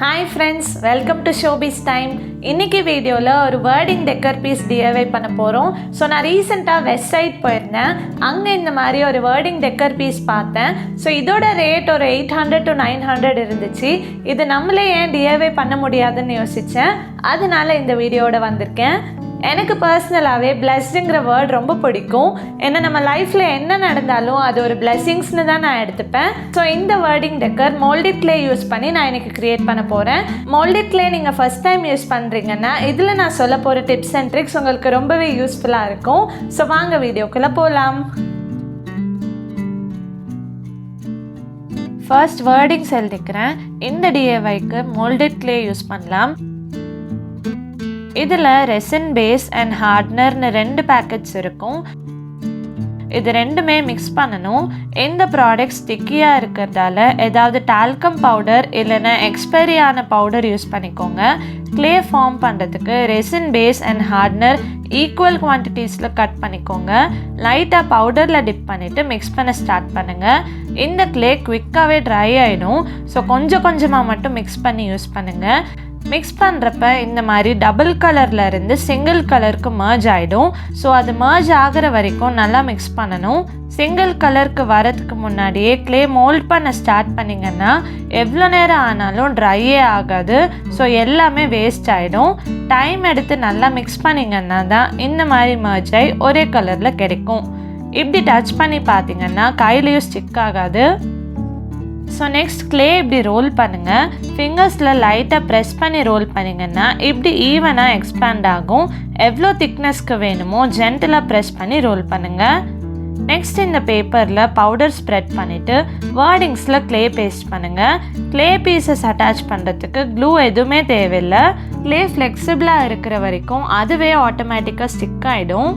Hi friends, welcome to Showbiz Time. இன்னைக்கு வீடியோவில் ஒரு வேர்டிங் டெக்கர் பீஸ் DIY பண்ண போகிறோம். ஸோ நான் ரீசெண்டாக வெஸ்ட்சைட் போயிருந்தேன். அங்கே இந்த மாதிரி ஒரு வேர்டிங் டெக்கர் பீஸ் பார்த்தேன். ஸோ இதோட ரேட் ஒரு 800 to 900 இருந்துச்சு. இது நம்மளே ஏன் DIY பண்ண முடியாதுன்னு யோசித்தேன். அதனால இந்த வீடியோட வந்திருக்கேன். எனக்கு பர்சனலாகவே பிளெஸ்டுங்கிற வேர்ட் ரொம்ப பிடிக்கும். ஏன்னா நம்ம லைஃப்பில் என்ன நடந்தாலும் அது ஒரு பிளெஸிங்ஸ்னு தான் நான் எடுத்துப்பேன். ஸோ இந்த வேர்டிங் டெக்கர் மோல்டிட் கிளே யூஸ் பண்ணி நான் எனக்கு க்ரியேட் பண்ண போகிறேன். மோல்டிட் கிளே நீங்கள் ஃபஸ்ட் டைம் யூஸ் பண்ணுறீங்கன்னா இதில் நான் சொல்ல போகிற டிப்ஸ் அண்ட் ட்ரிக்ஸ் உங்களுக்கு ரொம்பவே யூஸ்ஃபுல்லாக இருக்கும். ஸோ வாங்க வீடியோக்குள்ளே போகலாம். ஃபர்ஸ்ட் வேர்டிங்ஸ் எழுதிக்கிறேன். இந்த DIYக்கு மோல்டிட் கிளே யூஸ் பண்ணலாம். இதில் ரெசின் பேஸ் அண்ட் ஹார்ட்னர்னு 2 பேக்கெட்ஸ் இருக்கும். இது ரெண்டுமே மிக்ஸ் பண்ணணும். இந்த ப்ராடக்ட் ஸ்டிக்கியாக இருக்கிறதால ஏதாவது டால்கம் பவுடர் இல்லைன்னா எக்ஸ்பைரி ஆன பவுடர் யூஸ் பண்ணிக்கோங்க. கிளே ஃபார்ம் பண்ணுறதுக்கு resin base and hardener equal குவான்டிட்டிஸில் கட் பண்ணிக்கோங்க. லைட்டாக பவுடரில் டிப் பண்ணிவிட்டு மிக்ஸ் பண்ண ஸ்டார்ட் பண்ணுங்கள். இந்த கிளே குவிக்காகவே ட்ரை ஆகிடும். ஸோ கொஞ்சம் கொஞ்சமாக மட்டும் மிக்ஸ் பண்ணி யூஸ் பண்ணுங்கள். மிக்ஸ் பண்ணுறப்ப இந்த மாதிரி டபுள் கலரில் இருந்து சிங்கிள் கலருக்கு மர்ஜ் ஆகிடும். ஸோ அது மர்ஜ் ஆகிற வரைக்கும் நல்லா மிக்ஸ் பண்ணணும். சிங்கிள் கலருக்கு வரதுக்கு முன்னாடியே கிளே மோல்ட் பண்ண ஸ்டார்ட் பண்ணிங்கன்னா எவ்வளோ நேரம் ஆனாலும் ட்ரையே ஆகாது. ஸோ எல்லாமே வேஸ்ட் ஆகிடும். டைம் எடுத்து நல்லா மிக்ஸ் பண்ணிங்கன்னா தான் இந்த மாதிரி மர்ஜ் ஆகி ஒரே கலரில் கிடைக்கும். இப்படி டச் பண்ணி பார்த்தீங்கன்னா கையிலையும் ஸ்டிக் ஆகாது. ஸோ நெக்ஸ்ட் கிளே இப்படி ரோல் பண்ணுங்கள். ஃபிங்கர்ஸில் லைட்டாக ப்ரெஸ் பண்ணி ரோல் பண்ணிங்கன்னா இப்படி ஈவனாக எக்ஸ்பேண்ட் ஆகும். எவ்வளோ திக்னஸ்க்கு வேணுமோ ஜென்டலாக ப்ரெஸ் பண்ணி ரோல் பண்ணுங்கள். நெக்ஸ்ட் இந்த பேப்பரில் பவுடர் ஸ்ப்ரெட் பண்ணிவிட்டு வேர்டிங்ஸில் கிளே பேஸ்ட் பண்ணுங்கள். கிளே பீசஸ் அட்டாச் பண்ணுறதுக்கு க்ளூ எதுவுமே தேவையில்லை. கிளே ஃப்ளெக்சிபிளாக இருக்கிற வரைக்கும் அதுவே ஆட்டோமேட்டிக்காக ஸ்டிக் ஆகிடும்.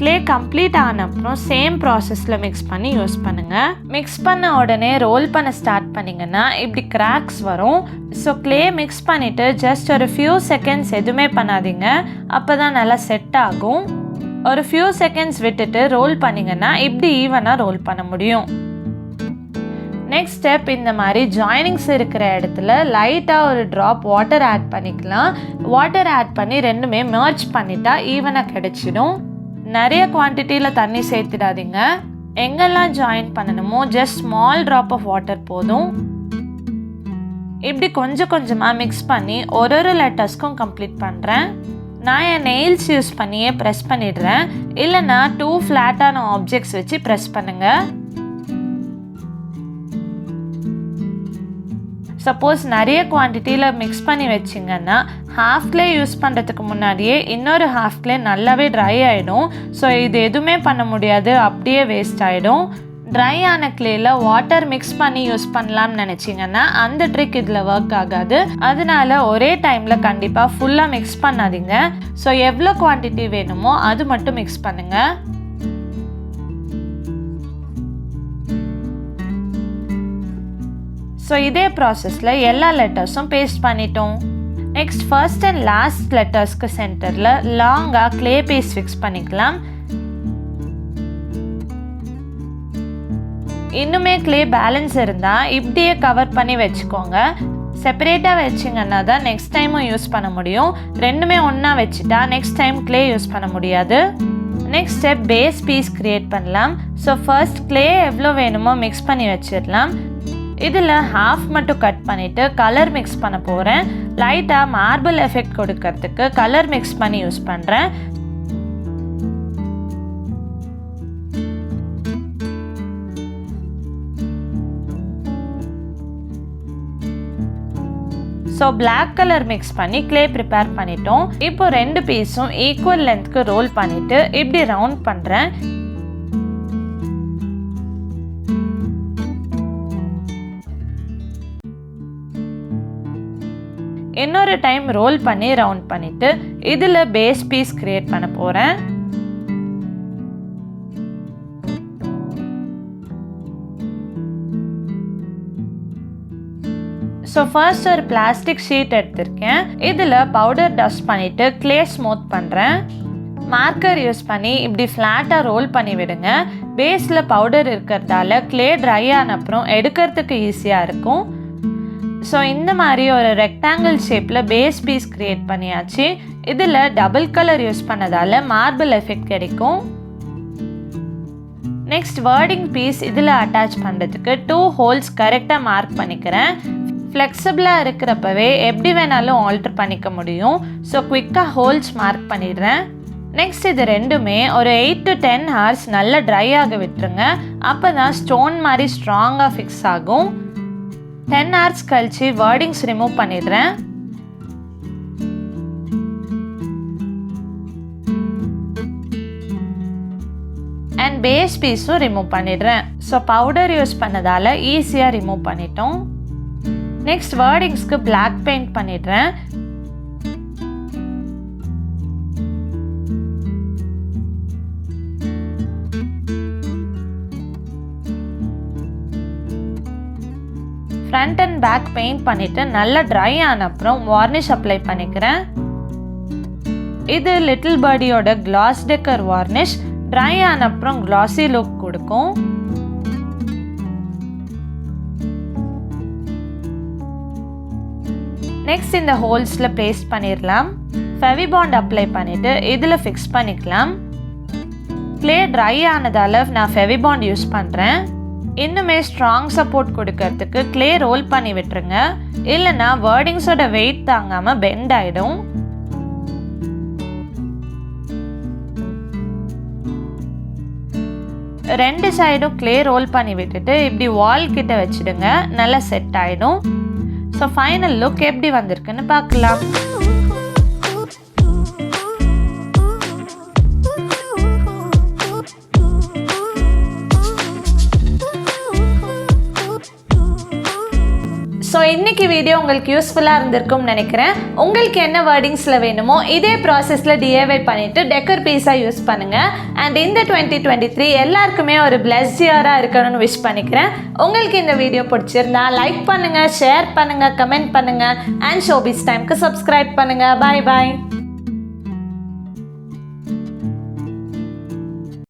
கிளே கம்ப்ளீட் ஆன அப்புறம் சேம் ப்ராசஸில் மிக்ஸ் பண்ணி யூஸ் பண்ணுங்கள். மிக்ஸ் பண்ண உடனே ரோல் பண்ண ஸ்டார்ட் பண்ணிங்கன்னா இப்படி கிராக்ஸ் வரும். ஸோ கிளே மிக்ஸ் பண்ணிவிட்டு ஜஸ்ட் ஒரு ஃபியூ செகண்ட்ஸ் எதுவுமே பண்ணாதீங்க. அப்போ தான் நல்லா செட் ஆகும். ஒரு ஃபியூ செகண்ட்ஸ் விட்டுட்டு ரோல் பண்ணிங்கன்னா இப்படி ஈவனாக ரோல் பண்ண முடியும். நெக்ஸ்ட் ஸ்டெப், இந்த மாதிரி ஜாயினிங்ஸ் இருக்கிற இடத்துல லைட்டாக ஒரு ட்ராப் வாட்டர் ஆட் பண்ணிக்கலாம். வாட்டர் ஆட் பண்ணி ரெண்டுமே மர்ஜ் பண்ணிட்டா ஈவனாக கிடைச்சிடும். நிறைய குவான்டிட்டியில் தண்ணி சேர்த்துடாதீங்க. எங்கெல்லாம் ஜாயின் பண்ணணுமோ just small drop of water போதும். இப்படி கொஞ்சம் கொஞ்சமாக மிக்ஸ் பண்ணி ஒரு லெட்டர்ஸ்க்கும் கம்ப்ளீட் பண்ணுறேன். நான் என் நெயில்ஸ் யூஸ் பண்ணியே ப்ரெஸ் பண்ணிடுறேன். இல்லைன்னா 2 ஃப்ளாட்டான ஆப்ஜெக்ட்ஸ் வச்சு ப்ரெஸ் பண்ணுங்கள். சப்போஸ் நிறைய குவான்டிட்டியில் மிக்ஸ் பண்ணி வச்சிங்கன்னா ஹாஃப் கிளே யூஸ் பண்ணுறதுக்கு முன்னாடியே இன்னொரு ஹாஃப் கிளே நல்லாவே ட்ரை ஆகிடும். ஸோ இது எதுவுமே பண்ண முடியாது, அப்படியே வேஸ்ட் ஆகிடும். ட்ரை ஆன கிளேயில் வாட்டர் மிக்ஸ் பண்ணி யூஸ் பண்ணலாம்னு நினச்சிங்கன்னா அந்த ட்ரிக் இதில் ஒர்க் ஆகாது. அதனால ஒரே டைமில் கண்டிப்பாக ஃபுல்லாக மிக்ஸ் பண்ணாதீங்க. ஸோ எவ்வளோ குவான்டிட்டி வேணுமோ அது மட்டும் மிக்ஸ் பண்ணுங்கள். ஸோ இதே ப்ராசஸில் எல்லா லெட்டர்ஸும் பேஸ்ட் பண்ணிட்டோம். நெக்ஸ்ட் ஃபர்ஸ்ட் அண்ட் லாஸ்ட் லெட்டர்ஸ்க்கு சென்டரில் லாங்காக கிளே பேஸ்ட் ஃபிக்ஸ் பண்ணிக்கலாம். இன்னுமே கிளே பேலன்ஸ் இருந்தால் இப்படியே கவர் பண்ணி வச்சுக்கோங்க. செப்பரேட்டாக வச்சிங்கன்னா தான் நெக்ஸ்ட் டைமும் யூஸ் பண்ண முடியும். ரெண்டுமே ஒன்றா வச்சுட்டா நெக்ஸ்ட் டைம் கிளே யூஸ் பண்ண முடியாது. Next step, base piece create பண்ணலாம். ஸோ ஃபர்ஸ்ட் கிளே எவ்வளோ வேணுமோ மிக்ஸ் பண்ணி வச்சிடலாம். இதில் ஹாஃப் மட்டும் கட் பண்ணிவிட்டு கலர் மிக்ஸ் பண்ண போகிறேன். லைட்டாக மார்பிள் எஃபெக்ட் கொடுக்கறதுக்கு கலர் மிக்ஸ் பண்ணி யூஸ் பண்ணுறேன். ஸோ பிளாக் கலர் மிக்ஸ் பண்ணி கிளே ப்ரிப்பேர் பண்ணிட்டோம். இப்போ 2 பீஸும் ஈக்குவல் லென்த்க்கு ரோல் பண்ணிவிட்டு இப்படி ரவுண்ட் பண்ணுறேன். இன்னொரு டைம் ரோல் பண்ணி ரவுண்ட் பண்ணிவிட்டு இதில் பேஸ் பீஸ் க்ரியேட் பண்ண போகிறேன். ஸோ ஃபர்ஸ்ட் ஒரு பிளாஸ்டிக் ஷீட் எடுத்திருக்கேன். இதில் பவுடர் டஸ்ட் பண்ணிவிட்டு கிளே ஸ்மூத் பண்ணுறேன். மார்க்கர் யூஸ் பண்ணி இப்படி ஃப்ளாட்டாக ரோல் பண்ணி விடுங்க. பேஸில் பவுடர் இருக்கிறதால க்ளே ட்ரை ஆன அப்புறம் எடுக்கிறதுக்கு ஈஸியாக இருக்கும். ஸோ இந்த மாதிரி ஒரு ரெக்டாங்கிள் ஷேப்பில் பேஸ் பீஸ் க்ரியேட் பண்ணியாச்சு. இதில் டபுள் கலர் யூஸ் பண்ணதால் மார்பிள் எஃபெக்ட் கிடைக்கும். நெக்ஸ்ட் வேர்டிங் பீஸ் இதில் அட்டாச் பண்ணுறதுக்கு 2 ஹோல்ஸ் கரெக்டாக மார்க் பண்ணிக்கிறேன். ஃப்ளெக்சிபிளாக இருக்கிறப்பவே எப்படி வேணாலும் ஆல்டர் பண்ணிக்க முடியும். ஸோ குவிக்காக ஹோல்ஸ் மார்க் பண்ணிடுறேன். நெக்ஸ்ட் இது ரெண்டுமே ஒரு 8 to 10 hours நல்லா ட்ரை ஆக விட்டுருங்க. அப்போ தான் ஸ்டோன் மாதிரி ஸ்ட்ராங்காக ஃபிக்ஸ் ஆகும். 10 hours கழிச்சு வேர்டிங்ஸ் ரிமூவ் பண்ணிடுறேன். அண்ட் பேஸ் பீஸும் ரிமூவ் பண்ணிடுறேன். ஸோ பவுடர் யூஸ் பண்ணதால் ஈஸியாக ரிமூவ் பண்ணிட்டோம். நெக்ஸ்ட் வேர்டிங்ஸ்க்கு பிளாக் பெயிண்ட் பண்ணிடுறேன். ஃப்ரண்ட் அண்ட் பேக் பெயிண்ட் பண்ணிவிட்டு நல்லா ட்ரை ஆன அப்புறம் வார்னிஷ் அப்ளை பண்ணிக்கிறேன். இது லிட்டில் பர்டியோட கிளாஸ் டெக்கர் வார்னிஷ். ட்ரை ஆன அப்புறம் கிளாஸி லுக் கொடுக்கும். நெக்ஸ்ட் இந்த ஹோல்ஸில் பேஸ்ட் பண்ணிடலாம். ஃபெவிபாண்ட் அப்ளை பண்ணிவிட்டு இதில் ஃபிக்ஸ் பண்ணிக்கலாம். க்ளே ட்ரை ஆனதால் நான் ஃபெவிபாண்ட் யூஸ் பண்ணுறேன். இன்னுமே ஸ்ட்ராங் சப்போர்ட் கொடுக்கறதுக்கு க்ளே ரோல் பண்ணி விட்டுருங்க. இல்லைன்னா வேர்டிங்ஸோட வெயிட் தாங்காமல் பெண்ட் ஆகிடும். ரெண்டு சைடும் க்ளே ரோல் பண்ணி விட்டுட்டு இப்படி வால் கிட்ட வச்சுடுங்க. நல்லா செட் ஆகிடும். ஸோ ஃபைனல் லுக் எப்படி வந்திருக்குன்னு பார்க்கலாம். ஸோ இன்றைக்கி வீடியோ உங்களுக்கு யூஸ்ஃபுல்லாக இருந்திருக்கும்னு நினைக்கிறேன். உங்களுக்கு என்ன வேர்டிங்ஸில் வேணுமோ இதே ப்ராசஸில் டிஐவை பண்ணிவிட்டு டெக்கர் பீஸாக யூஸ் பண்ணுங்கள். அண்ட் இந்த 2023 எல்லாருக்குமே ஒரு பிளஸ்ட் இயராக இருக்கணும்னு விஷ் பண்ணிக்கிறேன். உங்களுக்கு இந்த வீடியோ பிடிச்சிருந்தா லைக் பண்ணுங்கள், ஷேர் பண்ணுங்கள், கமெண்ட் பண்ணுங்கள். அண்ட் ஷோபீஸ் டைம்க்கு சப்ஸ்கிரைப் பண்ணுங்கள். பாய் பாய்.